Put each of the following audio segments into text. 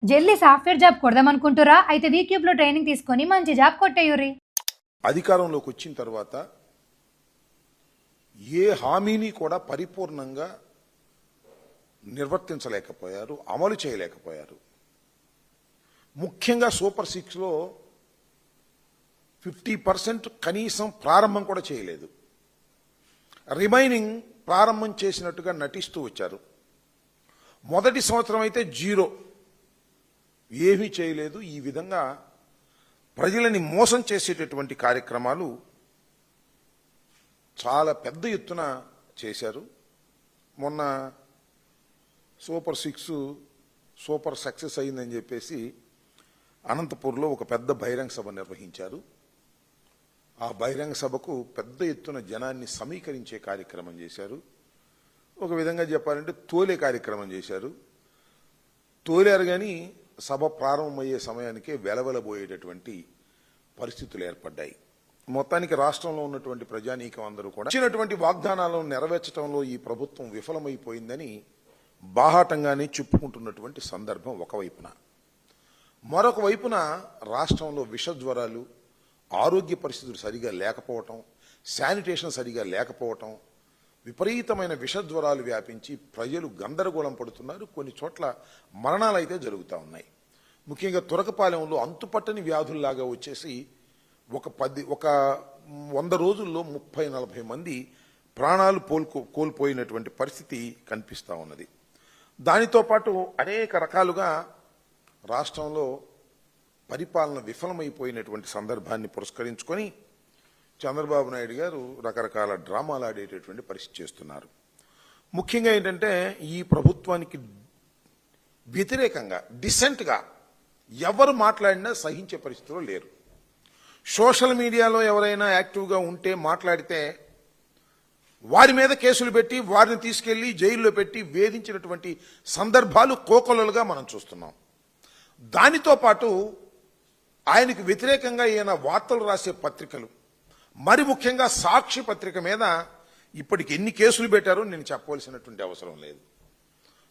జల్లి software job కొడదామనుకుంటురా? అయితే వీక్యూబ్ లో ట్రైనింగ్ తీసుకొని మంచి జాబ్ కొట్టేయుర్రి. అధికారంలోకి వచ్చిన తర్వాత ఏ హామీని కూడా పరిపూర్ణంగా నిర్వర్తించలేకపోయారు, అమలు చేయలేకపోయారు. ముఖ్యంగా సూపర్ 6లో 50% కనీసం ప్రారంభం కూడా చేయలేదు. రిమైనింగ్ ప్రారంభం చేసినట్టుగా నటిస్తూ వచ్చారు. మొదటి సంవత్సరం అయితే జీరో, ఏమీ చేయలేదు. ఈ విధంగా ప్రజలని మోసం చేసేటటువంటి కార్యక్రమాలు చాలా పెద్ద ఎత్తున చేశారు. మొన్న సూపర్ 6 సూపర్ సక్సెస్ అయిందని చెప్పేసి అనంతపూర్లో ఒక పెద్ద బహిరంగ సభ నిర్వహించారు. ఆ బహిరంగ సభకు పెద్ద ఎత్తున జనాన్ని సమీకరించే కార్యక్రమం చేశారు. ఒక విధంగా చెప్పాలంటే తోలే కార్యక్రమం చేశారు. తోలారు కానీ సభ ప్రారంభమయ్యే సమయానికే వెలవెలబోయేటటువంటి పరిస్థితులు ఏర్పడ్డాయి. మొత్తానికి రాష్ట్రంలో ఉన్నటువంటి ప్రజానీకం అందరూ కూడా ఇచ్చినటువంటి వాగ్దానాలను నెరవేర్చడంలో ఈ ప్రభుత్వం విఫలమైపోయిందని బాహాటంగానే చెప్పుకుంటున్నటువంటి సందర్భం ఒకవైపున. మరొక వైపున రాష్ట్రంలో విషజ్వరాలు, ఆరోగ్య పరిస్థితులు సరిగా లేకపోవటం, శానిటేషన్ సరిగా లేకపోవటం, విపరీతమైన విషజ్వరాలు వ్యాపించి ప్రజలు గందరగోళం పడుతున్నారు. కొన్ని చోట్ల మరణాలు అయితే జరుగుతూ ఉన్నాయి. ముఖ్యంగా తురకపాలెంలో అంతుపట్టని వ్యాధుల్లాగా వచ్చేసి ఒక 100 రోజుల్లో 30-40 మంది ప్రాణాలు కోల్పోయినటువంటి పరిస్థితి కనిపిస్తూ ఉన్నది. దానితో పాటు అనేక రకాలుగా రాష్ట్రంలో పరిపాలన విఫలమైపోయినటువంటి సందర్భాన్ని పురస్కరించుకొని చంద్రబాబు నాయుడు గారు రకరకాల డ్రామాలు ఆడేటటువంటి పరిస్థితి చేస్తున్నారు. ముఖ్యంగా ఏంటంటే ఈ ప్రభుత్వానికి వ్యతిరేకంగా డిసెంట్గా ఎవరు మాట్లాడినా సహించే పరిస్థితిలో లేరు. సోషల్ మీడియాలో ఎవరైనా యాక్టివ్గా ఉంటే మాట్లాడితే వారి మీద కేసులు పెట్టి వారిని తీసుకెళ్లి జైల్లో పెట్టి వేధించినటువంటి సందర్భాలు కోకొల్లలుగా మనం చూస్తున్నాం. దానితో పాటు ఆయనకు వ్యతిరేకంగా ఈయన వార్తలు రాసే పత్రికలు, మరి ముఖ్యంగా సాక్షి పత్రిక మీద ఇప్పటికి ఎన్ని కేసులు పెట్టారో నేను చెప్పవలసినటువంటి అవసరం లేదు.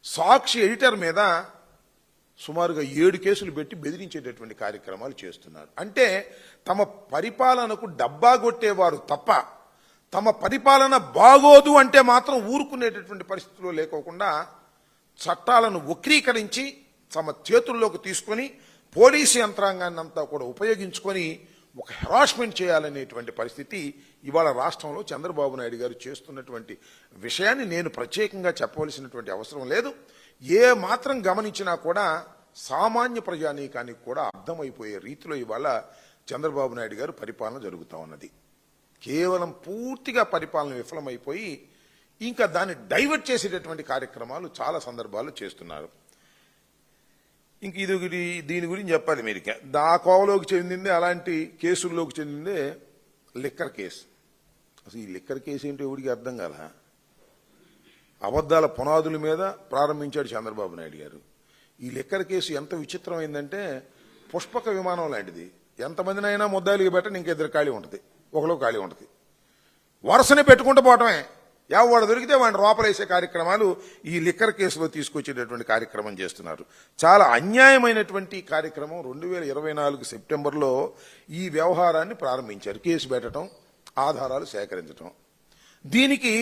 సాక్షి ఎడిటర్ మీద సుమారుగా 7 కేసులు పెట్టి బెదిరించేటటువంటి కార్యక్రమాలు చేస్తున్నారు. అంటే తమ పరిపాలనకు డబ్బా కొట్టేవారు తప్ప తమ పరిపాలన బాగోదు అంటే మాత్రం ఊరుకునేటటువంటి పరిస్థితిలో లేకోకుండా చట్టాలను వక్రీకరించి తమ చేతుల్లోకి తీసుకొని పోలీసు యంత్రాంగాన్ని అంతా కూడా ఉపయోగించుకొని ఒక హెరాస్మెంట్ చేయాలనేటువంటి పరిస్థితి ఇవాళ రాష్ట్రంలో చంద్రబాబు నాయుడు గారు చేస్తున్నటువంటి విషయాన్ని నేను ప్రత్యేకంగా చెప్పవలసినటువంటి అవసరం లేదు. ఏ మాత్రం గమనించినా కూడా సామాన్య ప్రజానీకానికి కూడా అర్థమైపోయే రీతిలో ఇవాళ చంద్రబాబు నాయుడు గారు పరిపాలన జరుగుతూ ఉన్నది. కేవలం పూర్తిగా పరిపాలన విఫలమైపోయి ఇంకా దాన్ని డైవర్ట్ చేసేటటువంటి కార్యక్రమాలు చాలా సందర్భాల్లో చేస్తున్నారు. ఇంక దీని గురించి చెప్పాలి మీరు. దా కోవలోకి చెందిందే, అలాంటి కేసుల్లోకి చెందిందే లిక్కర్ కేసు. అసలు ఈ లిక్కర్ కేసు ఏంటో ఎవరికి అర్థం కాల. అబద్ధాల పునాదుల మీద ప్రారంభించాడు చంద్రబాబు నాయుడు గారు. ఈ లిక్కర్ కేసు ఎంత విచిత్రమైందంటే పుష్పక విమానం లాంటిది. ఎంతమందినైనా ముద్దాయిలుగా పెట్టండి, ఇంకెద్దరు ఖాళీ ఉంటుంది, ఒకలో ఖాళీ ఉంటుంది. వరుసనే పెట్టుకుంటూ పోవటమే. ఎవడు దొరికితే వాడిని లోపలేసే కార్యక్రమాలు ఈ లిక్కర్ కేసులో తీసుకొచ్చేటటువంటి కార్యక్రమం చేస్తున్నారు. చాలా అన్యాయమైనటువంటి కార్యక్రమం. 2024 సెప్టెంబర్లో ఈ వ్యవహారాన్ని ప్రారంభించారు. కేసు పెట్టడం, ఆధారాలు సేకరించడం. దీనికి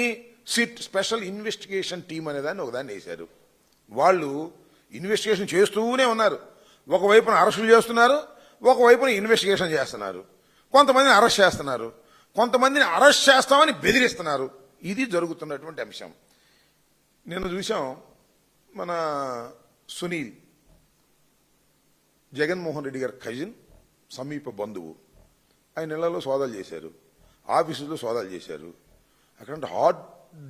సిట్ స్పెషల్ ఇన్వెస్టిగేషన్ టీం అనేదాన్ని ఒకదాన్ని వేశారు. వాళ్ళు ఇన్వెస్టిగేషన్ చేస్తూనే ఉన్నారు. ఒకవైపున అరెస్టులు చేస్తున్నారు, ఒకవైపున ఇన్వెస్టిగేషన్ చేస్తున్నారు. కొంతమందిని అరెస్ట్ చేస్తున్నారు, కొంతమందిని అరెస్ట్ చేస్తామని బెదిరిస్తున్నారు. ఇది జరుగుతున్నటువంటి అంశం. నిన్న చూసాం, మన సునీల్ జగన్మోహన్ రెడ్డి గారి కజిన్, సమీప బంధువు, ఆయన ఇళ్లలో సోదాలు చేశారు, ఆఫీసులో సోదాలు చేశారు. అక్కడ హార్డ్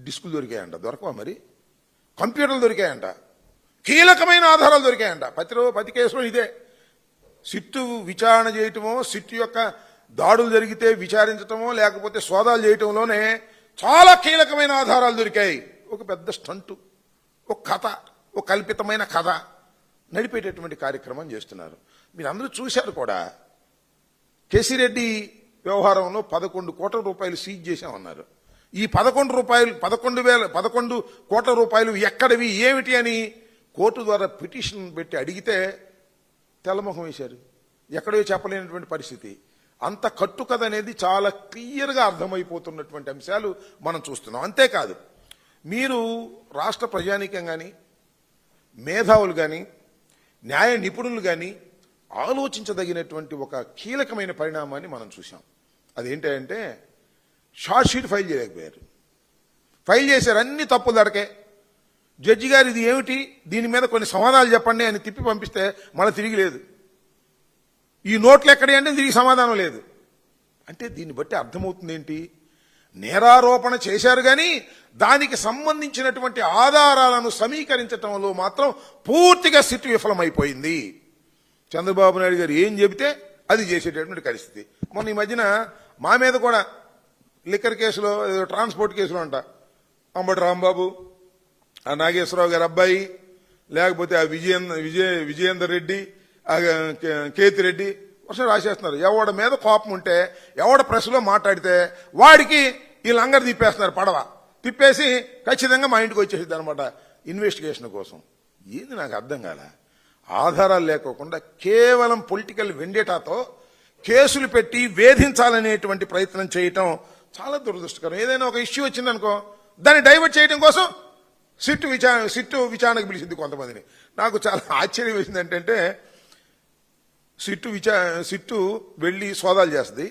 డిస్కులు దొరికాయంట. దొరకవా మరి? కంప్యూటర్లు దొరికాయంట, కీలకమైన ఆధారాలు దొరికాయంట. ప్రతి కేసులో ఇదే. సిట్టు విచారణ చేయటమో, సిట్టు యొక్క దాడులు జరిగితే విచారించటమో, లేకపోతే సోదాలు చేయటంలోనే చాలా కీలకమైన ఆధారాలు దొరికాయి. ఒక పెద్ద స్టంటు, ఒక కథ, ఒక కల్పితమైన కథ నడిపేటటువంటి కార్యక్రమం చేస్తున్నారు. మీరు అందరూ చూశారు కూడా. కేసిరెడ్డి వ్యవహారంలో 11 కోట్ల రూపాయలు సీజ్ చేశామన్నారు. ఈ 11 కోట్ల రూపాయలు ఎక్కడివి, ఏమిటి అని కోర్టు ద్వారా పిటిషన్ పెట్టి అడిగితే తెల్లముఖం వేశారు. ఎక్కడో చెప్పలేనటువంటి పరిస్థితి. అంత కట్టుకథ అనేది చాలా క్లియర్గా అర్థమైపోతున్నటువంటి అంశాలు మనం చూస్తున్నాం. అంతేకాదు, మీరు రాష్ట్ర ప్రజానీకం కానీ, మేధావులు కానీ, న్యాయ నిపుణులు కానీ ఆలోచించదగినటువంటి ఒక కీలకమైన పరిణామాన్ని మనం చూసాం. అదేంటంటే షార్ట్ షీట్ ఫైల్ చేయలేకపోయారు. ఫైల్ చేశారు, అన్ని తప్పులు దొరకే. జడ్జి గారు ఇది ఏమిటి, దీని మీద కొన్ని సమాధానాలు చెప్పండి అని తిప్పి పంపిస్తే మళ్ళీ తిరిగి లేదు. ఈ నోట్లు ఎక్కడి అంటే తిరిగి సమాధానం లేదు. అంటే దీన్ని బట్టి అర్థమవుతుంది ఏంటి, నేరారోపణ చేశారు కానీ దానికి సంబంధించినటువంటి ఆధారాలను సమీకరించడంలో మాత్రం పూర్తిగా సిట్ విఫలమైపోయింది. చంద్రబాబు నాయుడు గారు ఏం చెబితే అది చేసేటటువంటి పరిస్థితి. మొన్న ఈ మధ్యన మా మీద కూడా లిక్కర్ కేసులో, ట్రాన్స్పోర్ట్ కేసులో అంట, అంబటి రాంబాబు, ఆ నాగేశ్వరరావు గారి అబ్బాయి, లేకపోతే ఆ విజయేందర్ రెడ్డి, ఆ కేతిరెడ్డి వర్షం రాసేస్తున్నారు. ఎవడ మీద కోపం ఉంటే, ఎవడ ప్రెస్లో మాట్లాడితే వాడికి ఈ లంగర్ తిప్పేస్తున్నారు, పడవ తిప్పేసి ఖచ్చితంగా మా ఇంటికి వచ్చేసింది అనమాట ఇన్వెస్టిగేషన్ కోసం. ఏంది నాకు అర్థం కాల. ఆధారాలు లేకోకుండా కేవలం పొలిటికల్ వెండేటాతో కేసులు పెట్టి వేధించాలనేటువంటి ప్రయత్నం చేయటం చాలా దురదృష్టకరం. ఏదైనా ఒక ఇష్యూ వచ్చిందనుకో, దాన్ని డైవర్ట్ చేయడం కోసం సిట్టు విచారణకు పిలిచింది కొంతమందిని. నాకు చాలా ఆశ్చర్యం వేసింది ఏంటంటే, సిట్టు వెళ్ళి సోదాలు చేస్తుంది,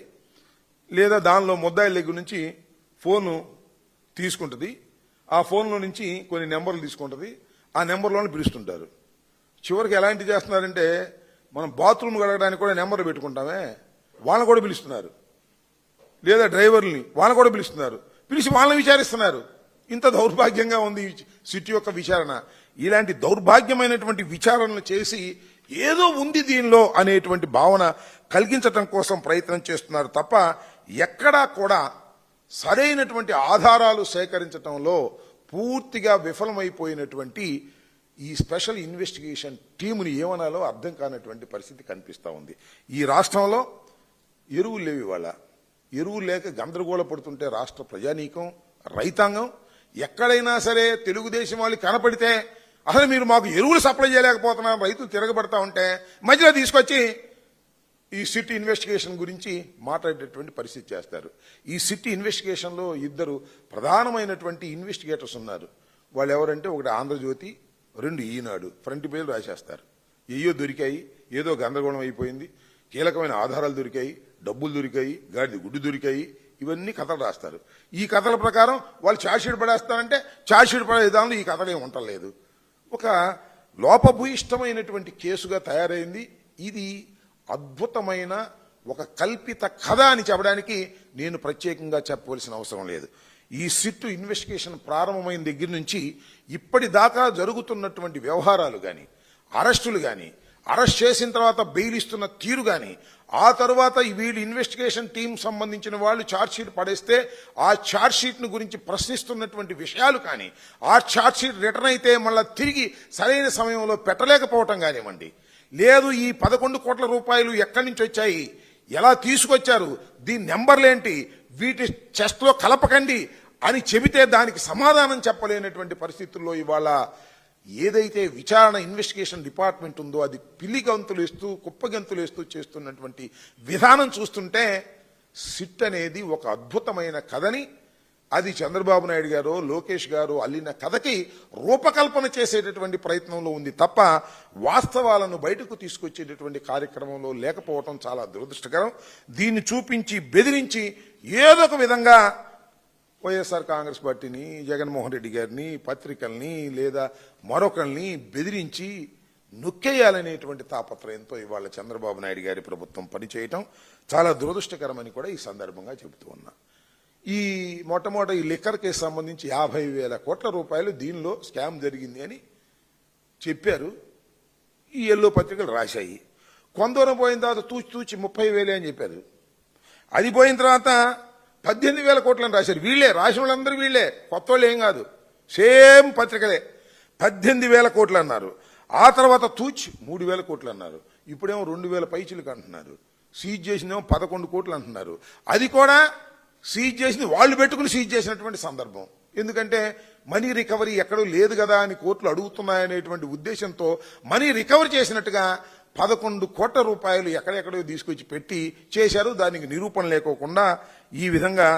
లేదా దానిలో ముద్దాయిల దగ్గర నుంచి ఫోను తీసుకుంటుంది, ఆ ఫోన్లో నుంచి కొన్ని నెంబర్లు తీసుకుంటుంది, ఆ నెంబర్లోనే పిలుస్తుంటారు. చివరికి ఎలాంటి చేస్తున్నారంటే, మనం బాత్రూమ్ కడగడానికి కూడా నెంబర్లు పెట్టుకుంటామే, వాళ్ళని కూడా పిలుస్తున్నారు, లేదా డ్రైవర్ని వాళ్ళని కూడా పిలుస్తున్నారు, పిలిచి వాళ్ళని విచారిస్తున్నారు. ఇంత దౌర్భాగ్యంగా ఉంది సిట్ యొక్క విచారణ. ఇలాంటి దౌర్భాగ్యమైనటువంటి విచారణలు చేసి ఏదో ఉంది దీనిలో అనేటువంటి భావన కలిగించటం కోసం ప్రయత్నం చేస్తున్నారు తప్ప ఎక్కడా కూడా సరైనటువంటి ఆధారాలు సేకరించడంలో పూర్తిగా విఫలమైపోయినటువంటి ఈ స్పెషల్ ఇన్వెస్టిగేషన్ టీముని ఏమనాలో అర్థం కానటువంటి పరిస్థితి కనిపిస్తూ ఉంది. ఈ రాష్ట్రంలో ఎరువులు లేవు. ఇవాళ ఎరువులు లేక గందరగోళ పడుతుంటే రాష్ట్ర ప్రజానీకం, రైతాంగం ఎక్కడైనా సరే తెలుగుదేశం వాళ్ళు కనపడితే అసలు మీరు మాకు ఎరువులు సప్లై చేయలేకపోతున్నారు, రైతులు తిరగబడతా ఉంటే మధ్యలో తీసుకొచ్చి ఈ సిట్ ఇన్వెస్టిగేషన్ గురించి మాట్లాడేటువంటి పరిస్థితి చేస్తారు. ఈ సిట్ ఇన్వెస్టిగేషన్లో ఇద్దరు ప్రధానమైనటువంటి ఇన్వెస్టిగేటర్స్ ఉన్నారు. వాళ్ళు ఎవరంటే, ఒకటి ఆంధ్రజ్యోతి, రెండు ఈనాడు. ఫ్రంట్ పేజీలు రాసేస్తారు. ఏయో దొరికాయి, ఏదో గందరగోళం అయిపోయింది, కీలకమైన ఆధారాలు దొరికాయి, డబ్బులు దొరికాయి, గాడిద గుడ్డు దొరికాయి, ఇవన్నీ కథలు రాస్తారు. ఈ కథల ప్రకారం వాళ్ళు ఛార్జ్షీట్ పడేస్తారంటే ఛార్జ్షీట్ పడే విధానంలో ఈ కథలు ఏమి ఉండలేదు. ఒక లోపభూయిష్టమైనటువంటి కేసుగా తయారైంది. ఇది అద్భుతమైన ఒక కల్పిత కథ అని చెప్పడానికి నేను ప్రత్యేకంగా చెప్పవలసిన అవసరం లేదు. ఈ సిట్ ఇన్వెస్టిగేషన్ ప్రారంభమైన దగ్గర నుంచి ఇప్పటిదాకా జరుగుతున్నటువంటి వ్యవహారాలు కానీ, అరెస్టులు కానీ, అరెస్ట్ చేసిన తర్వాత బెయిల్ ఇస్తున్న తీరు కానీ, ఆ తర్వాత వీళ్ళు ఇన్వెస్టిగేషన్ టీం సంబంధించిన వాళ్ళు ఛార్జ్షీట్ పడేస్తే ఆ ఛార్జ్షీట్ను గురించి ప్రశ్నిస్తున్నటువంటి విషయాలు కానీ, ఆ ఛార్జ్షీట్ రిటర్న్ అయితే మళ్ళీ తిరిగి సరైన సమయంలో పెట్టలేకపోవటం కానివ్వండి, లేదు ఈ 11 కోట్ల రూపాయలు ఎక్కడి నుంచి వచ్చాయి, ఎలా తీసుకొచ్చారు, దీని నెంబర్లేంటి, వీటి చెస్ట్లో కలపకండి అని చెబితే దానికి సమాధానం చెప్పలేనటువంటి పరిస్థితుల్లో ఇవాళ ఏదైతే విచారణ ఇన్వెస్టిగేషన్ డిపార్ట్మెంట్ ఉందో అది పిల్లి గంతులు వేస్తూ కుప్పగంతులు వేస్తూ చేస్తున్నటువంటి విధానం చూస్తుంటే సిట్ అనేది ఒక అద్భుతమైన కథని, అది చంద్రబాబు నాయుడు గారు, లోకేష్ గారు అల్లిన కథకి రూపకల్పన చేసేటటువంటి ప్రయత్నంలో ఉంది తప్ప వాస్తవాలను బయటకు తీసుకొచ్చేటటువంటి కార్యక్రమంలో లేకపోవటం చాలా దురదృష్టకరం. దీన్ని చూపించి బెదిరించి ఏదో ఒక విధంగా వైఎస్ఆర్ కాంగ్రెస్ పార్టీని, జగన్మోహన్ రెడ్డి గారిని, పత్రికల్ని లేదా మరొకరిని బెదిరించి నొక్కేయాలనేటువంటి తాపత్రయంతో ఇవాళ చంద్రబాబు నాయుడు గారి ప్రభుత్వం పనిచేయటం చాలా దురదృష్టకరమని కూడా ఈ సందర్భంగా చెబుతూ ఉన్నా. ఈ మొట్టమొదటి ఈ లిక్కర్ కేసు సంబంధించి 50,000 కోట్ల రూపాయలు దీనిలో స్కామ్ జరిగింది అని చెప్పారు. ఈ ఎల్లో పత్రికలు రాశాయి. కొందరం పోయిన తర్వాత తూచి 30,000 అని చెప్పారు. అది పోయిన తర్వాత 18,000 కోట్లని రాశారు. వీళ్లే రాసిన వాళ్ళందరూ వీళ్లే, కొత్త వాళ్ళు ఏం కాదు, సేమ్ పత్రికలే. 18,000 కోట్లు అన్నారు. ఆ తర్వాత తూచి 3,000 కోట్లు అన్నారు. ఇప్పుడేమో 2,000 పైచిలకు అంటున్నారు. సీజ్ చేసినేమో 11 కోట్లు అంటున్నారు. అది కూడా సీజ్ చేసింది వాళ్ళు పెట్టుకుని సీజ్ చేసినటువంటి సందర్భం. ఎందుకంటే మనీ రికవరీ ఎక్కడూ లేదు కదా అని కోర్టులు అడుగుతున్నాయనేటువంటి ఉద్దేశంతో మనీ రికవర్ చేసినట్టుగా 11 కోట్ల రూపాయలు ఎక్కడెక్కడో తీసుకొచ్చి పెట్టి చేశారు. దానికి నిరూపణ లేకోకుండా ఈ విధంగా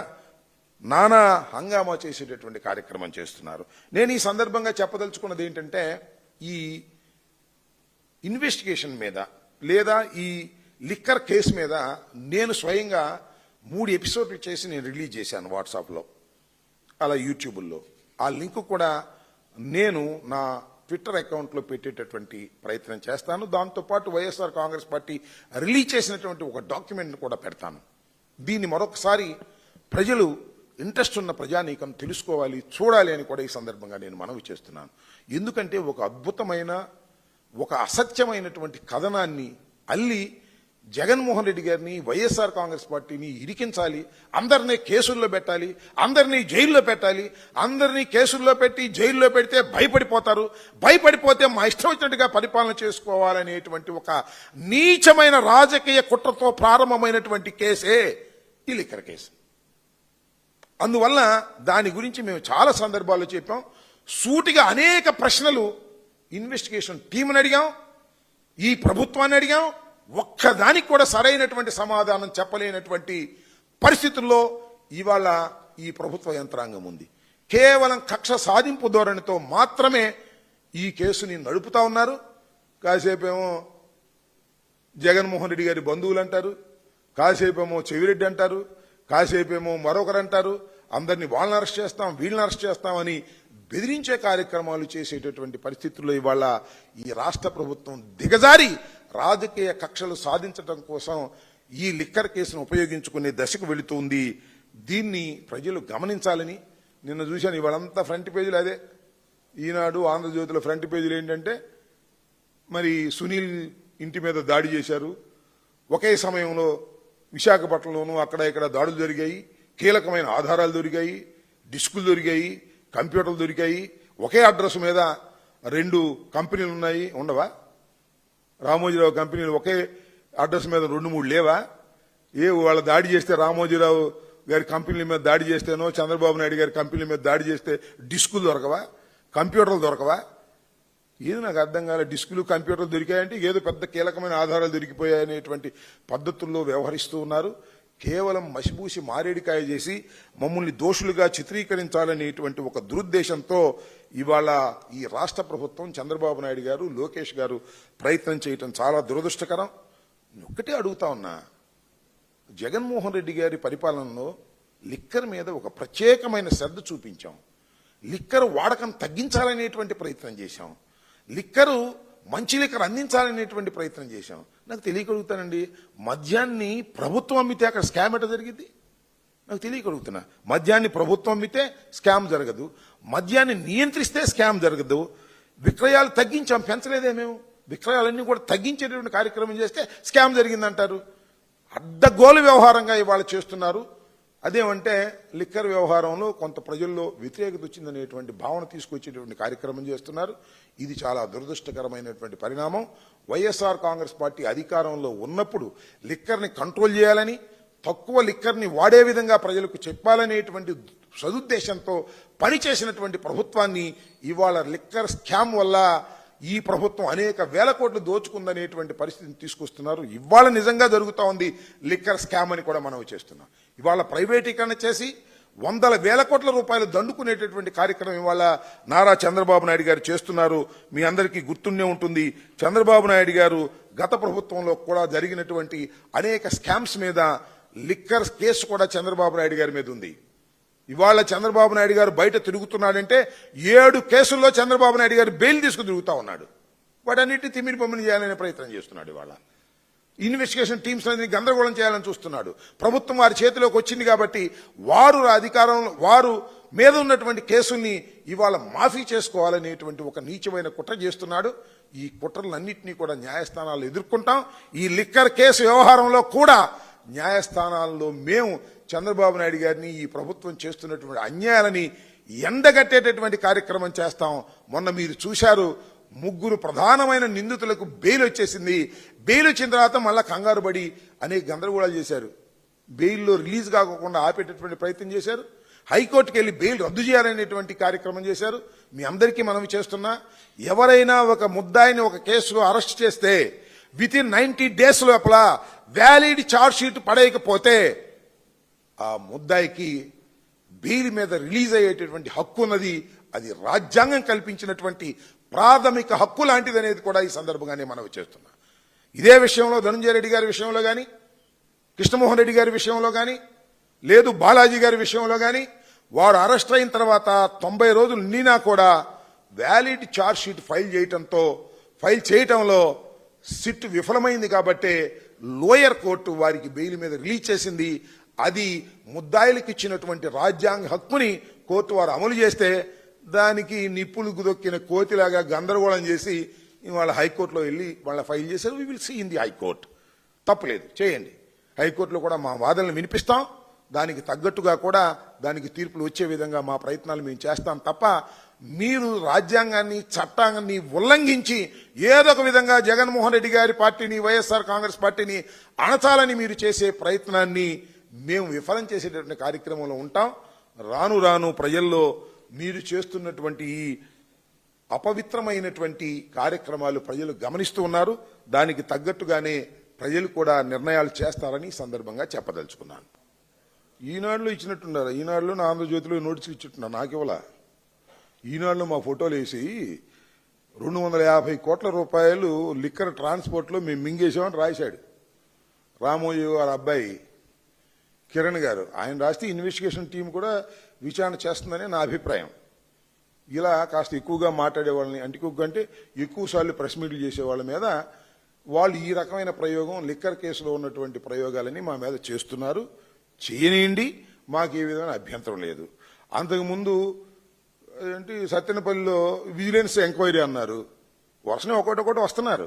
నానా హంగామా చేసేటటువంటి కార్యక్రమం చేస్తున్నారు. నేను ఈ సందర్భంగా చెప్పదలుచుకున్నది ఏంటంటే, ఈ ఇన్వెస్టిగేషన్ మీద లేదా ఈ లిక్కర్ కేసు మీద నేను స్వయంగా 3 ఎపిసోడ్లు చేసి నేను రిలీజ్ చేశాను వాట్సాప్లో, అలా యూట్యూబ్లో. ఆ లింక్ కూడా నేను నా ట్విట్టర్ అకౌంట్లో పెట్టేటటువంటి ప్రయత్నం చేస్తాను. దాంతోపాటు వైఎస్ఆర్ కాంగ్రెస్ పార్టీ రిలీజ్ చేసినటువంటి ఒక డాక్యుమెంట్ని కూడా పెడతాను. దీన్ని మరొకసారి ప్రజలు, ఇంట్రెస్ట్ ఉన్న ప్రజానీకం తెలుసుకోవాలి, చూడాలి అని కూడా ఈ సందర్భంగా నేను మనవి చేస్తున్నాను. ఎందుకంటే ఒక అద్భుతమైన, ఒక అసత్యమైనటువంటి కథనాన్ని అల్లి జగన్మోహన్ రెడ్డి గారిని, వైఎస్ఆర్ కాంగ్రెస్ పార్టీని ఇరికించాలి, అందరినీ కేసుల్లో పెట్టాలి, అందరినీ జైల్లో పెట్టాలి, అందరినీ కేసుల్లో పెట్టి జైల్లో పెడితే భయపడిపోతారు, భయపడిపోతే మా ఇష్టం వచ్చినట్టుగా పరిపాలన చేసుకోవాలనేటువంటి ఒక నీచమైన రాజకీయ కుట్రతో ప్రారంభమైనటువంటి కేసే ఈ లిక్కర్ కేసు. అందువల్ల దాని గురించి మేము చాలా సందర్భాల్లో చెప్పాం. సూటిగా అనేక ప్రశ్నలు ఇన్వెస్టిగేషన్ టీంని అడిగాం, ఈ ప్రభుత్వాన్ని అడిగాం. ఒక్కదానికి కూడా సరైనటువంటి సమాధానం చెప్పలేనటువంటి పరిస్థితుల్లో ఇవాళ ఈ ప్రభుత్వ యంత్రాంగం ఉంది. కేవలం కక్ష సాధింపు ధోరణితో మాత్రమే ఈ కేసుని నడుపుతా ఉన్నారు. కాసేపేమో జగన్మోహన్ రెడ్డి గారి బంధువులు అంటారు, కాసేపేమో చెవిరెడ్డి అంటారు, కాసేపేమో మరొకరు అంటారు. అందరినీ వాళ్ళని అరెస్ట్ చేస్తాం, వీళ్ళని అరెస్ట్ చేస్తామని బెదిరించే కార్యక్రమాలు చేసేటటువంటి పరిస్థితుల్లో ఇవాళ ఈ రాష్ట్ర ప్రభుత్వం దిగజారి రాజకీయ కక్షలు సాధించడం కోసం ఈ లిక్కర్ కేసును ఉపయోగించుకునే దశకు వెళుతుంది. దీన్ని ప్రజలు గమనించాలని నిన్న చూశాను. ఇవాళంతా ఫ్రంట్ పేజీలు అదే. ఈనాడు, ఆంధ్రజ్యోతిలో ఫ్రంట్ పేజీలు ఏంటంటే, మరి సునీల్ ఇంటి మీద దాడి చేశారు, ఒకే సమయంలో విశాఖపట్నంలోనూ అక్కడ ఇక్కడ దాడులు జరిగాయి, కీలకమైన ఆధారాలు దొరికాయి, డిస్కులు దొరికాయి, కంప్యూటర్లు దొరికాయి, ఒకే అడ్రస్ మీద 2 కంపెనీలు ఉన్నాయి. ఉండవా? రామోజీరావు కంపెనీలు ఒకే అడ్రస్ మీద 2-3 లేవా? వాళ్ళ దాడి చేస్తే రామోజీరావు గారి కంపెనీల మీద దాడి చేస్తేనో, చంద్రబాబు నాయుడు గారి కంపెనీల మీద దాడి చేస్తే డిస్కులు దొరకవా, కంప్యూటర్లు దొరకవా? ఏది నాకు అర్థం కాలే. డిస్కులు, కంప్యూటర్లు దొరికాయంటే ఏదో పెద్ద కీలకమైన ఆధారాలు దొరికిపోయాయనేటువంటి పద్ధతుల్లో వ్యవహరిస్తూ ఉన్నారు. కేవలం మసిబూసి మారేడికాయ చేసి మమ్మల్ని దోషులుగా చిత్రీకరించాలనేటువంటి ఒక దురుద్దేశంతో ఇవాళ ఈ రాష్ట్ర ప్రభుత్వం, చంద్రబాబు నాయుడు గారు, లోకేష్ గారు ప్రయత్నం చేయటం చాలా దురదృష్టకరం. ఒక్కటే అడుగుతా ఉన్నా, జగన్మోహన్ రెడ్డి గారి పరిపాలనలో లిక్కర్ మీద ఒక ప్రత్యేకమైన శ్రద్ధ చూపించాం. లిక్కర్ వాడకం తగ్గించాలనేటువంటి ప్రయత్నం చేశాం. లిక్కరు, మంచి లిక్కర్ అందించాలనేటువంటి ప్రయత్నం చేశాం. నాకు తెలియకడుగుతానండి, మద్యాన్ని ప్రభుత్వం అమ్మితే అక్కడ స్కామ్ ఎట్లా జరిగింది? నాకు తెలియకడుగుతున్నా. మద్యాన్ని ప్రభుత్వం అమ్మితే స్కామ్ జరగదు, మద్యాన్ని నియంత్రిస్తే స్కామ్ జరగదు. విక్రయాలు తగ్గించాం, పెంచలేదే మేము. విక్రయాలన్నీ కూడా తగ్గించేటువంటి కార్యక్రమం చేస్తే స్కామ్ జరిగిందంటారు. అడ్డగోలు వ్యవహారంగా ఇవాళ చేస్తున్నారు. అదేమంటే లిక్కర్ వ్యవహారంలో కొంత ప్రజల్లో వ్యతిరేకత వచ్చిందనేటువంటి భావన తీసుకొచ్చేటువంటి కార్యక్రమం చేస్తున్నారు. ఇది చాలా దురదృష్టకరమైనటువంటి పరిణామం. వైఎస్ఆర్ కాంగ్రెస్ పార్టీ అధికారంలో ఉన్నప్పుడు లిక్కర్ని కంట్రోల్ చేయాలని, తక్కువ లిక్కర్ని వాడే విధంగా ప్రజలకు చెప్పాలనేటువంటి సదుద్దేశంతో పనిచేసినటువంటి ప్రభుత్వాన్ని ఇవాళ లిక్కర్ స్కామ్ వల్ల ఈ ప్రభుత్వం అనేక వేల కోట్లు దోచుకుందనేటువంటి పరిస్థితిని తీసుకొస్తున్నారు. ఇవాళ నిజంగా జరుగుతూ ఉంది లిక్కర్ స్కామ్ అని కూడా మనం చేస్తున్నాం. ఇవాళ ప్రైవేటీకరణ చేసి వందల వేల కోట్ల రూపాయలు దండుకునేటటువంటి కార్యక్రమం ఇవాళ నారా చంద్రబాబు నాయుడు గారు చేస్తున్నారు. మీ అందరికీ గుర్తుండే ఉంటుంది, చంద్రబాబు నాయుడు గారు గత ప్రభుత్వంలో కూడా జరిగినటువంటి అనేక స్కామ్స్ మీద లిక్కర్ కేసు కూడా చంద్రబాబు నాయుడు గారి మీద ఉంది. ఇవాళ చంద్రబాబు నాయుడు గారు బయట తిరుగుతున్నాడంటే 7 కేసుల్లో చంద్రబాబు నాయుడు గారు బెయిల్ తీసుకుని తిరుగుతా ఉన్నాడు. వాటన్నిటిని తిమ్మిడి బొమ్మని చేయాలనే ప్రయత్నం చేస్తున్నాడు. ఇవాళ ఇన్వెస్టిగేషన్ టీమ్స్ అనేది గందరగోళం చేయాలని చూస్తున్నాడు. ప్రభుత్వం వారి చేతిలోకి వచ్చింది కాబట్టి వారు మీద ఉన్నటువంటి కేసుల్ని ఇవాళ మాఫీ చేసుకోవాలనేటువంటి ఒక నీచమైన కుట్ర చేస్తున్నాడు. ఈ కుట్రలన్నింటినీ కూడా న్యాయస్థానాల్లో ఎదుర్కొంటాం. ఈ లిక్కర్ కేసు వ్యవహారంలో కూడా న్యాయస్థానాల్లో మేము చంద్రబాబు నాయుడు గారిని, ఈ ప్రభుత్వం చేస్తున్నటువంటి అన్యాయాలని ఎండగట్టేటటువంటి కార్యక్రమం చేస్తాం. మొన్న మీరు చూశారు, 3 ప్రధానమైన నిందితులకు బెయిల్ వచ్చేసింది. బెయిల్ వచ్చిన తర్వాత మళ్ళా కంగారు పడి అనేక గందరగోళాలు చేశారు. బెయిల్లో రిలీజ్ కాకుండా ఆపేటటువంటి ప్రయత్నం చేశారు. హైకోర్టుకి వెళ్ళి బెయిల్ రద్దు చేయాలనేటువంటి కార్యక్రమం చేశారు. మీ అందరికీ మనవి చేస్తున్నా, ఎవరైనా ఒక ముద్దాయిని ఒక కేసులో అరెస్ట్ చేస్తే వితిన్ 90 days లోపల వ్యాలిడ్ ఛార్జ్ షీట్ పడేయకపోతే ఆ ముద్దాయికి బెయిల్ మీద రిలీజ్ అయ్యేటటువంటి హక్కు ఉన్నది. అది రాజ్యాంగం కల్పించినటువంటి ప్రాథమిక హక్కు లాంటిది అనేది కూడా ఈ సందర్భంగానే మనవి చేస్తున్నా. ఇదే విషయంలో ధనంజయ రెడ్డి గారి విషయంలో కానీ, కృష్ణమోహన్ రెడ్డి గారి విషయంలో కానీ, లేదు బాలాజీ గారి విషయంలో కానీ, వాడు అరెస్ట్ అయిన తర్వాత 90 రోజులు నిండినా కూడా వ్యాలిడ్ ఛార్జ్ షీట్ ఫైల్ చేయటంలో సిట్ విఫలమైంది. కాబట్టి లోయర్ కోర్టు వారికి బెయిల్ మీద రిలీజ్ చేసింది. అది ముద్దాయిలకు ఇచ్చినటువంటి రాజ్యాంగ హక్కుని కోర్టు వారు అమలు చేస్తే దానికి నిప్పులు దొక్కిన కోతిలాగా గందరగోళం చేసి వాళ్ళ హైకోర్టులో వెళ్ళి వాళ్ళ ఫైల్ చేశారు. We will see in the high court. తప్పులేదు, చేయండి. హైకోర్టులో కూడా మా వాదనలు వినిపిస్తాం. దానికి తగ్గట్టుగా కూడా దానికి తీర్పులు వచ్చే విధంగా మా ప్రయత్నాలు మేము చేస్తాం తప్ప మీరు రాజ్యాంగాన్ని చట్టాన్ని ఉల్లంఘించి ఏదో ఒక విధంగా జగన్మోహన్ రెడ్డి గారి పార్టీని, వైఎస్ఆర్ కాంగ్రెస్ పార్టీని అణచాలని మీరు చేసే ప్రయత్నాన్ని మేము విఫలం చేసేటటువంటి కార్యక్రమంలో ఉంటాం. రాను రాను ప్రజల్లో మీరు చేస్తున్నటువంటి ఈ అపవిత్రమైనటువంటి కార్యక్రమాలు ప్రజలు గమనిస్తూ ఉన్నారు. దానికి తగ్గట్టుగానే ప్రజలు కూడా నిర్ణయాలు చేస్తారని సందర్భంగా చెప్పదలుచుకున్నాను. ఈనాడులో ఇచ్చినట్టున్నారు, ఈనాడులో నా ఆంధ్రజ్యోతిలో నోటీసులు ఇచ్చిట్టున్నారు. నాకు ఇవ్వాల. ఈనాడులో మా ఫోటోలు వేసి 250 కోట్ల రూపాయలు లిక్కర్ ట్రాన్స్పోర్ట్లో మేము మింగేసామని రాశాడు రామోజీ గారి అబ్బాయి కిరణ్ గారు. ఆయన రాస్తే ఇన్వెస్టిగేషన్ టీం కూడా విచారణ చేస్తుందని నా అభిప్రాయం. ఇలా కాస్త ఎక్కువగా మాట్లాడే వాళ్ళని, అంటే ఎక్కువసార్లు ప్రెస్ మీట్లు చేసే వాళ్ళ మీద వాళ్ళు ఈ రకమైన ప్రయోగం, లిక్కర్ కేసులో ఉన్నటువంటి ప్రయోగాలని మా మీద చేస్తున్నారు. చేయనియండి, మాకు ఏ విధమైన అభ్యంతరం లేదు. అంతకుముందు ఏంటి సత్తెనపల్లిలో విజిలెన్స్ ఎంక్వైరీ అన్నారు. వర్షనే ఒకటొకటి వస్తున్నారు.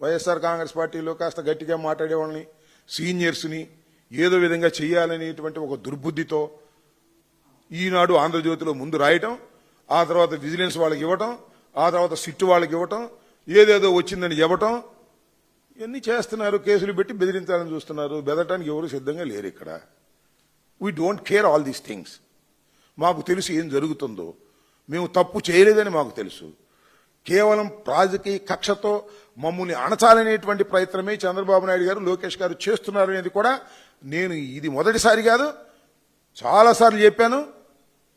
వైఎస్ఆర్ కాంగ్రెస్ పార్టీలో కాస్త గట్టిగా మాట్లాడే వాళ్ళని, సీనియర్స్ని ఏదో విధంగా చేయాలనేటువంటి ఒక దుర్బుద్ధితో ఈనాడు ఆంధ్రజ్యోతిలో ముందు రాయటం, ఆ తర్వాత విజిలెన్స్ వాళ్ళకి ఇవ్వటం, ఆ తర్వాత సిట్టు వాళ్ళకి ఇవ్వటం, ఏదేదో వచ్చిందని ఇవ్వటం, ఇవన్నీ చేస్తున్నారు. కేసులు పెట్టి బెదిరించాలని చూస్తున్నారు. బెదరటానికి ఎవరు సిద్ధంగా లేరు ఇక్కడ. We don't care all these things. మాకు తెలుసు ఏం జరుగుతుందో. మేము తప్పు చేయలేదని మాకు తెలుసు. కేవలం రాజకీయ కక్షతో మమ్మల్ని అణచాలనేటువంటి ప్రయత్నమే చంద్రబాబు నాయుడు గారు, లోకేష్ గారు చేస్తున్నారు అనేది కూడా నేను ఇది మొదటిసారి కాదు, చాలాసార్లు చెప్పాను,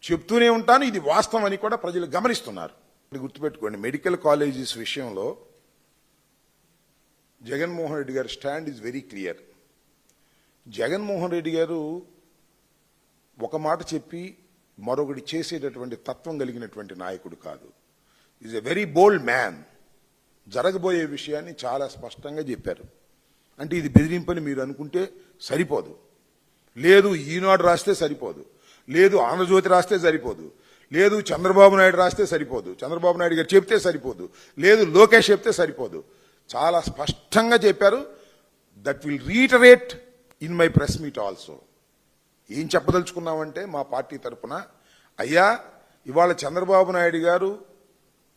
చెప్తూనే ఉంటాను. ఇది వాస్తవం అని కూడా ప్రజలు గమనిస్తున్నారు. గుర్తుపెట్టుకోండి, మెడికల్ కాలేజెస్ విషయంలో జగన్మోహన్ రెడ్డి గారి stand is very clear. Jaganmohan Reddy గారు ఒక మాట చెప్పి మరొకటి చేసేటటువంటి తత్వం కలిగినటువంటి నాయకుడు కాదు. Is a very bold man. జరగబోయే విషయాన్ని చాలా స్పష్టంగా చెప్పారు. అంటే ఇది బెదిరింపని మీరు అనుకుంటే సరిపోదు. లేదు ఈనాడు రాస్తే సరిపోదు, లేదు ఆంధ్రజ్యోతి రాస్తే సరిపోదు, లేదు చంద్రబాబు నాయుడు రాస్తే సరిపోదు, చంద్రబాబు నాయుడు గారు చెప్తే సరిపోదు, లేదు లోకేష్ చెప్తే సరిపోదు. చాలా స్పష్టంగా చెప్పారు. That will reiterate in my press meet also. ఏం చెప్పదలుచుకున్నామంటే మా పార్టీ తరఫున, అయ్యా ఇవాళ చంద్రబాబు నాయుడు గారు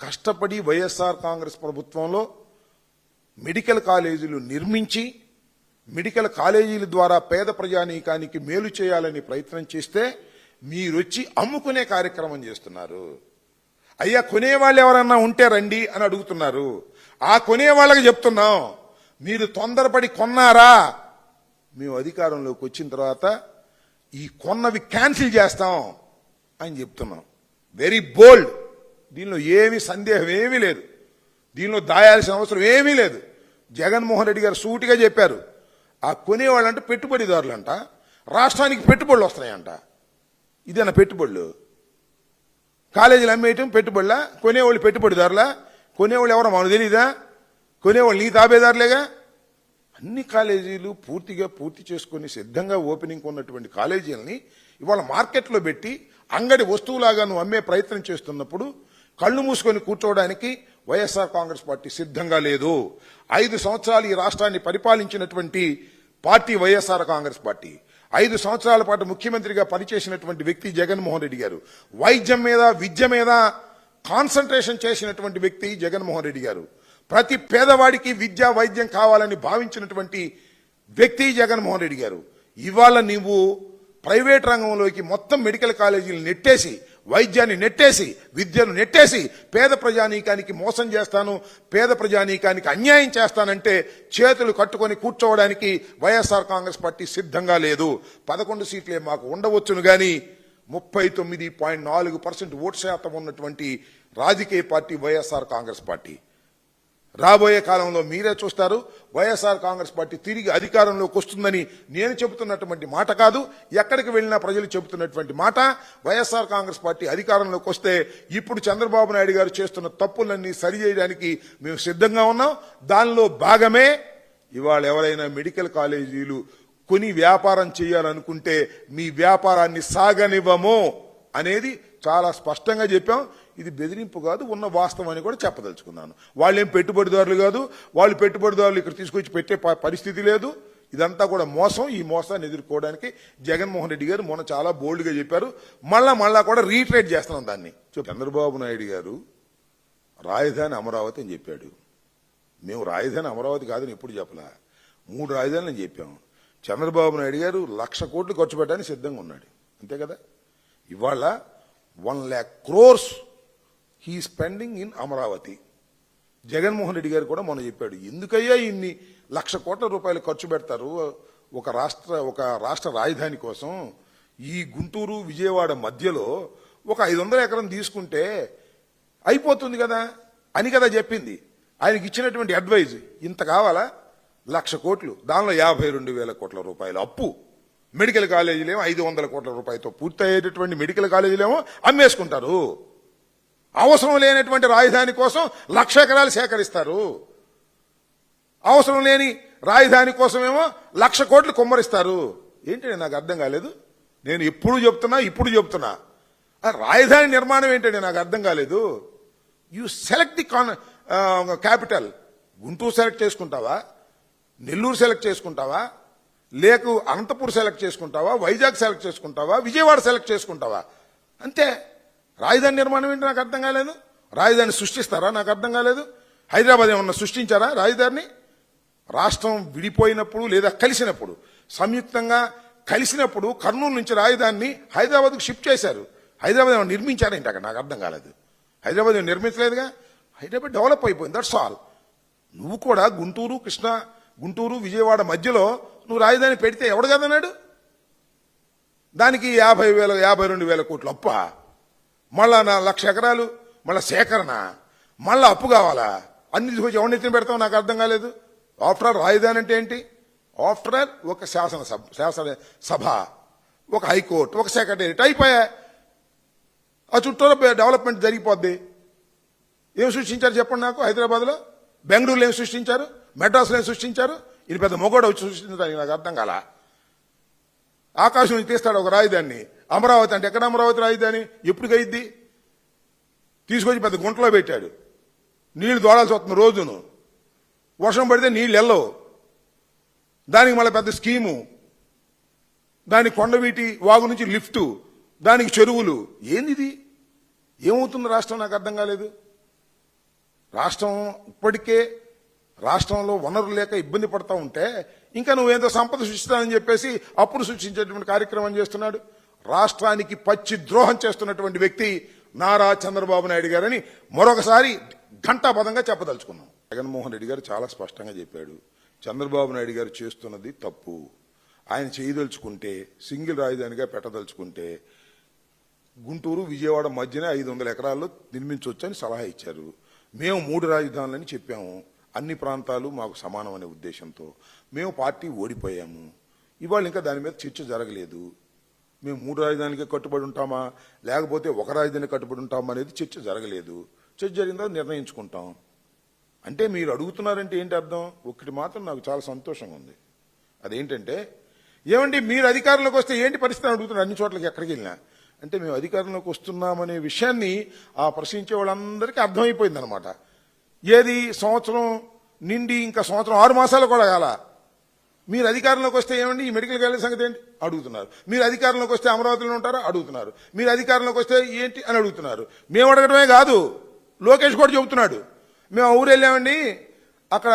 కష్టపడి వైఎస్ఆర్ కాంగ్రెస్ ప్రభుత్వంలో మెడికల్ కాలేజీలు నిర్మించి మెడికల్ కాలేజీల ద్వారా పేద ప్రజానీకానికి మేలు చేయాలని ప్రయత్నం చేస్తే మీరొచ్చి అమ్ముకునే కార్యక్రమం చేస్తున్నారు. అయ్యా కొనేవాళ్ళు ఎవరన్నా ఉంటే రండి అని అడుగుతున్నారు. ఆ కొనేవాళ్ళకి చెప్తున్నాం, మీరు తొందరపడి కొన్నారా, మేము అధికారంలోకి వచ్చిన తర్వాత ఈ కొన్నవి క్యాన్సిల్ చేస్తాం అని చెప్తున్నాం. Very bold. దీనిలో ఏమీ సందేహం ఏమీ లేదు, దీనిలో దాయాల్సిన అవసరం ఏమీ లేదు. జగన్మోహన్ రెడ్డి గారు సూటిగా చెప్పారు, ఆ కొనేవాళ్ళంటే పెట్టుబడిదారులంట, రాష్ట్రానికి పెట్టుబడులు వస్తున్నాయంట. ఇదేనా పెట్టుబడులు? కాలేజీలు అమ్మేయటం పెట్టుబడులా? కొనేవాళ్ళు పెట్టుబడిదారులా? కొనేవాళ్ళు ఎవరో మనకు తెలీదా? కొనేవాళ్ళు నీ తాబేదారులేగా. అన్ని కాలేజీలు పూర్తి చేసుకుని సిద్ధంగా ఓపెనింగ్ ఉన్నటువంటి కాలేజీలని ఇవాళ మార్కెట్లో పెట్టి అంగడి వస్తువులాగా నువ్వు అమ్మే ప్రయత్నం చేస్తున్నప్పుడు కళ్ళు మూసుకొని కూర్చోవడానికి వైఎస్ఆర్ కాంగ్రెస్ పార్టీ సిద్ధంగా లేదు. 5 సంవత్సరాలు ఈ రాష్ట్రాన్ని పరిపాలించినటువంటి పార్టీ వైఎస్ఆర్ కాంగ్రెస్ పార్టీ. 5 సంవత్సరాల పాటు ముఖ్యమంత్రిగా పనిచేసినటువంటి వ్యక్తి జగన్మోహన్ రెడ్డి గారు. వైద్యం మీద, విద్య మీద కాన్సన్ట్రేషన్ చేసినటువంటి వ్యక్తి జగన్మోహన్ రెడ్డి గారు. ప్రతి పేదవాడికి విద్య, వైద్యం కావాలని భావించినటువంటి వ్యక్తి జగన్మోహన్ రెడ్డి గారు. ఇవాళ నువ్వు ప్రైవేట్ రంగంలోకి మొత్తం మెడికల్ కాలేజీలు నెట్టేసి, వైద్యాన్ని నెట్టేసి, విద్యను నెట్టేసి పేద ప్రజానీకానికి మోసం చేస్తాను, పేద ప్రజానీకానికి అన్యాయం చేస్తానంటే చేతులు కట్టుకొని కూర్చోవడానికి వైఎస్ఆర్ కాంగ్రెస్ పార్టీ సిద్ధంగా లేదు. 11 సీట్లే మాకు ఉండవచ్చును గాని 39.4% ఓటు శాతం ఉన్నటువంటి రాజకీయ పార్టీ వైఎస్ఆర్ కాంగ్రెస్ పార్టీ. రాబోయే కాలంలో మీరే చూస్తారు. వైఎస్ఆర్ కాంగ్రెస్ పార్టీ తిరిగి అధికారంలోకి వస్తుందని నేను చెబుతున్నటువంటి మాట కాదు, ఎక్కడికి వెళ్ళినా ప్రజలు చెబుతున్నటువంటి మాట. వైఎస్ఆర్ కాంగ్రెస్ పార్టీ అధికారంలోకి వస్తే ఇప్పుడు చంద్రబాబు నాయుడు గారు చేస్తున్న తప్పులన్నీ సరిచేయడానికి మేము సిద్ధంగా ఉన్నాం. దానిలో భాగమే ఇవాళ ఎవరైనా మెడికల్ కాలేజీలు కొని వ్యాపారం చేయాలనుకుంటే మీ వ్యాపారాన్ని సాగనివ్వము అనేది చాలా స్పష్టంగా చెప్పాం. ఇది బెదిరింపు కాదు, ఉన్న వాస్తవం అని కూడా చెప్పదలుచుకున్నాను. వాళ్ళేం పెట్టుబడిదారులు కాదు, వాళ్ళు పెట్టుబడిదారులు ఇక్కడ తీసుకొచ్చి పెట్టే పరిస్థితి లేదు. ఇదంతా కూడా మోసం. ఈ మోసాన్ని ఎదుర్కోవడానికి జగన్మోహన్ రెడ్డి గారు మొన్న చాలా బోల్డ్గా చెప్పారు. మళ్ళా కూడా రీట్రేట్ చేస్తున్నాం దాన్ని. చంద్రబాబు నాయుడు గారు రాజధాని అమరావతి అని చెప్పాడు. మేము రాజధాని అమరావతి కాదని ఎప్పుడు చెప్పలా, 3 రాజధానులు అని చెప్పాము. చంద్రబాబు నాయుడు గారు 1,00,000 కోట్లు ఖర్చు పెట్టడానికి సిద్ధంగా ఉన్నాడు, అంతే కదా. ఇవాళ 1 lakh crores he spending in Amaravati. Jaganmohan Reddy గారు కూడా మొన్న చెప్పాడు, ఎందుకయ్యా ఇన్ని 1,00,000 కోట్ల రూపాయలు ఖర్చు పెడతారు ఒక రాష్ట్ర రాజధాని కోసం? ఈ గుంటూరు విజయవాడ మధ్యలో ఒక 500 ఎకరం తీసుకుంటే అయిపోతుంది కదా అని కదా చెప్పింది. ఆయనకి ఇచ్చినటువంటి అడ్వైజ్ ఇంత కావాలా? 1,00,000 కోట్లు, దానిలో 52,000 కోట్ల రూపాయలు అప్పు. మెడికల్ కాలేజీలేమో 500 కోట్ల రూపాయలతో పూర్తయ్యేటటువంటి మెడికల్ కాలేజీలేమో అమ్మేసుకుంటారు. అవసరం లేనటువంటి రాజధాని కోసం 1,00,000 ఎకరాలు సేకరిస్తారు. అవసరం లేని రాజధాని కోసమేమో 1,00,000 కోట్లు కుమ్మరిస్తారు. ఏంటంటే నాకు అర్థం కాలేదు. నేను ఎప్పుడు చెప్తున్నా, ఇప్పుడు చెప్తున్నా, రాజధాని నిర్మాణం ఏంటంటే నాకు అర్థం కాలేదు. You select the capital. Guntur select చేసుకుంటావా, నెల్లూరు సెలెక్ట్ చేసుకుంటావా, లేక అనంతపూర్ సెలెక్ట్ చేసుకుంటావా, వైజాగ్ సెలెక్ట్ చేసుకుంటావా, విజయవాడ సెలెక్ట్ చేసుకుంటావా, అంతే. రాజధాని నిర్మాణం ఏంటి నాకు అర్థం కాలేదు. రాజధాని సృష్టిస్తారా నాకు అర్థం కాలేదు. హైదరాబాద్ ఏమన్నా సృష్టించారా రాజధానిని? రాష్ట్రం విడిపోయినప్పుడు లేదా కలిసినప్పుడు, సంయుక్తంగా కలిసినప్పుడు కర్నూలు నుంచి రాజధానిని హైదరాబాద్కు షిఫ్ట్ చేశారు. హైదరాబాద్ ఏమన్నా నిర్మించారేంటి అక్కడ? నాకు అర్థం కాలేదు. హైదరాబాద్ ఏమన్నా నిర్మించలేదుగా. హైదరాబాద్ డెవలప్ అయిపోయింది, దట్స్ ఆల్. నువ్వు కూడా గుంటూరు విజయవాడ మధ్యలో నువ్వు రాజధాని పెడితే ఎవడు కదన్నాడు? దానికి 52,000 కోట్లు అప్ప, మళ్ళా 1,00,000 ఎకరాలు మళ్ళా సేకరణ, మళ్ళా అప్పు కావాలా? అన్ని తీసుకొచ్చి ఎవరినెత్తిన పెడతావు నాకు అర్థం కాలేదు. ఆఫ్టర్ ఆల్ రాజధాని అంటే ఏంటి? ఆఫ్టర్ ఆల్ ఒక శాసనసభ, ఒక హైకోర్టు, ఒక సెక్రటేరియట్ అయిపోయా. ఆ చుట్టూలో డెవలప్మెంట్ జరిగిపోద్ది. ఏం సృష్టించారు చెప్పండి నాకు? హైదరాబాద్లో, బెంగళూరులో ఏం సృష్టించారు, మెడ్రాస్లో ఏం సృష్టించారు? ఇది పెద్ద మొగోడు వచ్చి సృష్టించడానికి నాకు అర్థం కాల. ఆకాశం నుంచి తీస్తాడు ఒక రాజధానిని. అమరావతి అంటే ఎక్కడ అమరావతి రాజధాని? ఎప్పుడు గయిద్ది? తీసుకొచ్చి పెద్ద గుంటలో పెట్టాడు. నీళ్లు దోడాల్సి వస్తుంది రోజును. వర్షం పడితే నీళ్ళు వెళ్ళవు. దానికి మళ్ళీ పెద్ద స్కీము, దానికి కొండవీటి వాగు నుంచి లిఫ్టు, దానికి చెరువులు. ఏంది? ఏమవుతుంది రాష్ట్రం? నాకు అర్థం కాలేదు. రాష్ట్రం ఇప్పటికే రాష్ట్రంలో వనరులు లేక ఇబ్బంది పడతా ఉంటే ఇంకా నువ్వేంతో సంపద సృష్టిస్తానని చెప్పేసి అప్పుడు సృష్టించేటువంటి కార్యక్రమం చేస్తున్నాడు. రాష్ట్రానికి పచ్చి ద్రోహం చేస్తున్నటువంటి వ్యక్తి నారా చంద్రబాబు నాయుడు గారని మరొకసారి ఘంటాపదంగా చెప్పదలుచుకున్నాం. జగన్మోహన్ రెడ్డి గారు చాలా స్పష్టంగా చెప్పాడు, చంద్రబాబు నాయుడు గారు చేస్తున్నది తప్పు. ఆయన చేయదలుచుకుంటే, సింగిల్ రాజధానిగా పెట్టదలుచుకుంటే గుంటూరు విజయవాడ మధ్యనే 500 ఎకరాల్లో నిర్మించవచ్చని సలహా ఇచ్చారు. మేము 3 రాజధానులని చెప్పాము. అన్ని ప్రాంతాలు మాకు సమానం అనే ఉద్దేశంతో మేము పార్టీ ఓడిపోయాము. ఇవాళ ఇంకా దాని మీద చర్చ జరగలేదు. మేము 3 రాజధానికే కట్టుబడి ఉంటామా లేకపోతే ఒక రాజధాని కట్టుబడి ఉంటామా అనేది చర్చ జరగలేదు. చర్చ జరిగిందో నిర్ణయించుకుంటాం. అంటే మీరు అడుగుతున్నారంటే ఏంటి అర్థం? ఒకటి మాత్రం నాకు చాలా సంతోషంగా ఉంది. అదేంటంటే, ఏమండి మీరు అధికారంలోకి వస్తే ఏంటి పరిస్థితి అడుగుతున్నారు అన్ని చోట్లకి ఎక్కడికి వెళ్ళినా. అంటే మేము అధికారంలోకి వస్తున్నామనే విషయాన్ని ఆ ప్రశ్నించే వాళ్ళందరికీ అర్థమైపోయింది అనమాట. ఏది సంవత్సరం నిండి ఇంకా సంవత్సరం 6 మాసాలు కూడా కాల. మీరు అధికారంలోకి వస్తే ఏమండి ఈ మెడికల్ కాలేజ్ సంగతి ఏంటి అడుగుతున్నారు. మీరు అధికారంలోకి వస్తే అమరావతిలో ఉంటారా అడుగుతున్నారు. మీరు అధికారంలోకి వస్తే ఏంటి అని అడుగుతున్నారు. మేము అడగడమే కాదు, లోకేష్ కూడా చెబుతున్నాడు, మేము ఊరు వెళ్ళామండి, అక్కడ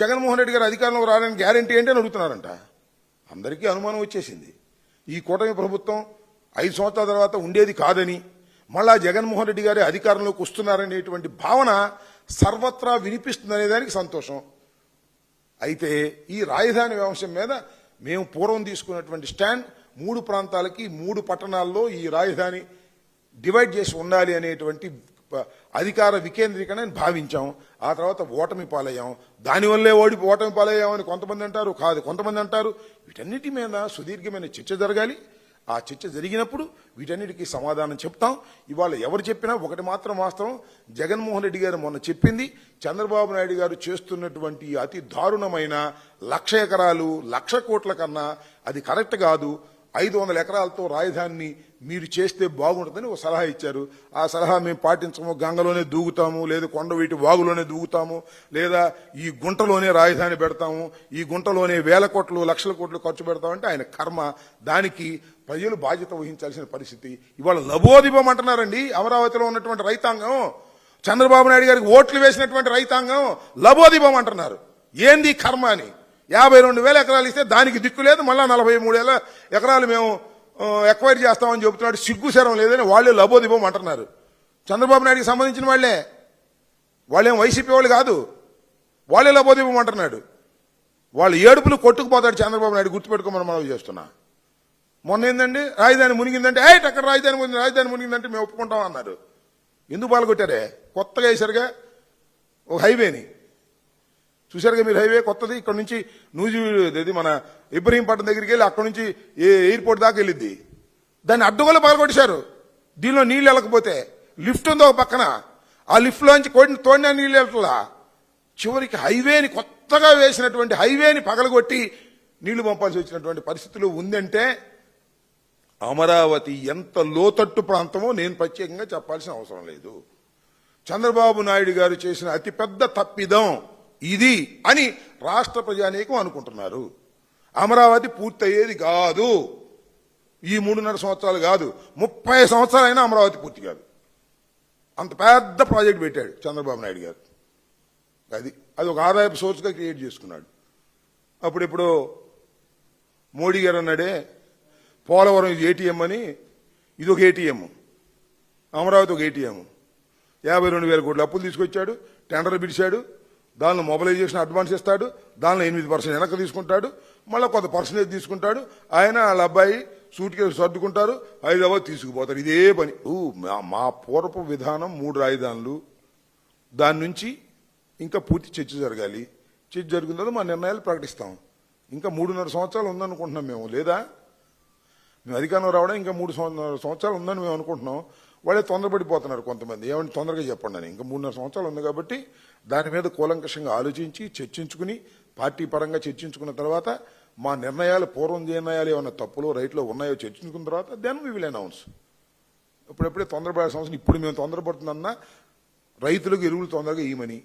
జగన్మోహన్ రెడ్డి గారు అధికారంలోకి రావడానికి గ్యారంటీ ఏంటి అని అడుగుతున్నారంట. అందరికీ అనుమానం వచ్చేసింది. ఈ కూటమి ప్రభుత్వం 5 సంవత్సరాల తర్వాత ఉండేది కాదని, మళ్ళా జగన్మోహన్ రెడ్డి గారి అధికారంలోకి వస్తున్నారనేటువంటి భావన సర్వత్రా వినిపిస్తుందనే దానికి సంతోషం. అయితే ఈ రాజధాని వ్యవస్థ మీద మేము పూర్వం తీసుకున్నటువంటి స్టాండ్ 3 ప్రాంతాలకి 3 పట్టణాల్లో ఈ రాజధాని డివైడ్ చేసి ఉండాలి అనేటువంటి అధికార వికేంద్రీకరణ భావించాం. ఆ తర్వాత ఓటమి పాలయ్యాం. దానివల్లే ఓటమి పాలయ్యామని కొంతమంది అంటారు, కాదు కొంతమంది అంటారు. వీటన్నిటి మీద సుదీర్ఘమైన చర్చ జరగాలి. ఆ చర్చ జరిగినప్పుడు వీటన్నిటికీ సమాధానం చెప్తాం. ఇవాళ ఎవరు చెప్పినా ఒకటి మాత్రం వాస్తవం, జగన్మోహన్ రెడ్డి గారు మొన్న చెప్పింది, చంద్రబాబు నాయుడు గారు చేస్తున్నటువంటి అతి దారుణమైన 1,00,000 ఎకరాలు 1,00,000 కోట్ల కన్నా అది కరెక్ట్ కాదు. 500 ఎకరాలతో రాజధానిని మీరు చేస్తే బాగుంటుందని ఒక సలహా ఇచ్చారు. ఆ సలహా మేము పాటించము. గంగలోనే దూగుతాము, లేదా కొండవీటి వాగులోనే దూగుతాము, లేదా ఈ గుంటలోనే రాజధాని పెడతాము, ఈ గుంటలోనే 1,000 కోట్లు 1,00,000 కోట్లు ఖర్చు పెడతామంటే ఆయన కర్మ. దానికి ప్రజలు బాధ్యత వహించాల్సిన పరిస్థితి. ఇవాళ లబోదిబం అంటున్నారండి అమరావతిలో ఉన్నటువంటి రైతాంగం. చంద్రబాబు నాయుడు గారికి ఓట్లు వేసినటువంటి రైతాంగం లబోదిబం అంటున్నారు. ఏంది కర్మ అని. 52,000 ఎకరాలు ఇస్తే దానికి దిక్కు లేదు, మళ్ళా 43,000 ఎకరాలు మేము ఎక్వైర్ చేస్తామని చెబుతున్నాడు. సిగ్గుశరం లేదని వాళ్ళే లబోదిబం అంటున్నారు. చంద్రబాబు నాయుడికి సంబంధించిన వాళ్ళేం వైసీపీ వాళ్ళు కాదు, వాళ్ళే లబోదిబం అంటున్నాడు. వాళ్ళు ఏడుపులు కొట్టుకుపోతాడు చంద్రబాబు నాయుడు, గుర్తుపెట్టుకోమని మనం చేస్తున్నా. మొన్న ఏందండి రాజధాని మునిగిందంటే అక్కడ రాజధాని మునిగిందంటే మేము ఒప్పుకుంటాం అన్నారు. ఎందుకు పాల్గొట్టారే? కొత్తగా వేశారుగా ఒక హైవేని. చూశారుగా మీరు హైవే కొత్తది. ఇక్కడ నుంచి నూజివీడు మన ఇబ్రహీంపట్నం దగ్గరికి వెళ్ళి అక్కడ నుంచి ఎయిర్పోర్ట్ దాకా వెళ్ళిద్ది. దాన్ని అడ్డుగోలు పగలగొట్టేశారు. దీనిలో నీళ్లు వెళ్ళకపోతే లిఫ్ట్ ఉందో ఒక పక్కన, ఆ లిఫ్ట్ లోంచి తోడిన నీళ్ళు వెళ్ళట్లా. చివరికి హైవేని కొత్తగా వేసినటువంటి హైవేని పగలగొట్టి నీళ్లు పంపాల్సి వచ్చినటువంటి పరిస్థితులు ఉందంటే అమరావతి ఎంత లోతట్టు ప్రాంతమో నేను ప్రత్యేకంగా చెప్పాల్సిన అవసరం లేదు. చంద్రబాబు నాయుడు గారు చేసిన అతిపెద్ద తప్పిదం ఇది అని రాష్ట్ర ప్రజానీకం అనుకుంటున్నారు. అమరావతి పూర్తయ్యేది కాదు. ఈ 3.5 సంవత్సరాలు కాదు, 30 సంవత్సరాలైనా అమరావతి పూర్తి కాదు. అంత పెద్ద ప్రాజెక్ట్ పెట్టాడు చంద్రబాబు నాయుడు గారు. అది ఒక ఆదాయపు సోర్స్గా క్రియేట్ చేసుకున్నాడు. అప్పుడెప్పుడు మోడీ గారు అన్నాడే పోలవరం ఇది ఏటీఎం అని, ఇది ఒక ఏటీఎం, అమరావతి ఒక ఏటీఎం. 52,000 కోట్లు అప్పులు తీసుకొచ్చాడు, టెండర్ పిలిచాడు, దానిలో మొబిలైజేషన్ అడ్వాన్స్ ఇస్తాడు, దానిలో 8% వెనక్కి తీసుకుంటాడు, మళ్ళీ కొంత పర్సెంటేజ్ తీసుకుంటాడు. ఆయన వాళ్ళ అబ్బాయి సూట్ కేసు సర్దుకుంటారు, హైదరాబాద్ తీసుకుపోతారు. ఇదే పని. మా పూర్వపు విధానం 3 రాజధానులు. దాని నుంచి ఇంకా పూర్తి చర్చ జరగాలి. చర్చ జరిగిన తర్వాత మా నిర్ణయాలు ప్రకటిస్తాం. ఇంకా 3.5 సంవత్సరాలు ఉందనుకుంటున్నాం మేము. లేదా మేము అధికారంలో రావడం ఇంకా 3 సంవత్సరాలు ఉందని మేము అనుకుంటున్నాం. వాళ్ళే తొందరపడిపోతున్నారు కొంతమంది. ఏమంటే తొందరగా చెప్పండి అని. ఇంకా 3.5 సంవత్సరాలు ఉంది కాబట్టి దాని మీద కూలంకషంగా ఆలోచించి చర్చించుకుని పార్టీ పరంగా చర్చించుకున్న తర్వాత మా నిర్ణయాలు పూర్వం నిర్ణయాలు ఏమన్నా తప్పులు రైట్లో ఉన్నాయో చర్చించుకున్న తర్వాత దెన్ వి విల్ అనౌన్స్. ఇప్పుడెప్పుడే తొందరపడాల్సిన అవసరం. ఇప్పుడు మేము తొందరపడుతుందన్నా రైతులకు ఎరువులు తొందరగా ఇవ్వమని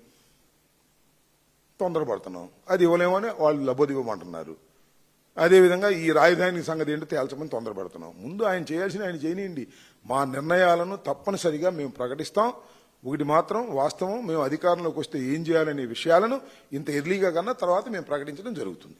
తొందరపడుతున్నాం. అది ఇవ్వలేమని వాళ్ళు లబోదివ్వమంటున్నారు. అదేవిధంగా ఈ రాజధాని సంగతి ఏంటో తేల్చమని తొందరపడుతున్నాం. ముందు ఆయన చేయాల్సిన ఆయన చేయనియండి. మా నిర్ణయాలను తప్పనిసరిగా మేము ప్రకటిస్తాం. ఒకటి మాత్రం వాస్తవం, మేము అధికారంలోకి వస్తే ఏం చేయాలనే విషయాలను ఇంత ఎర్లీగా కన్నా తర్వాత మేము ప్రకటించడం జరుగుతుంది.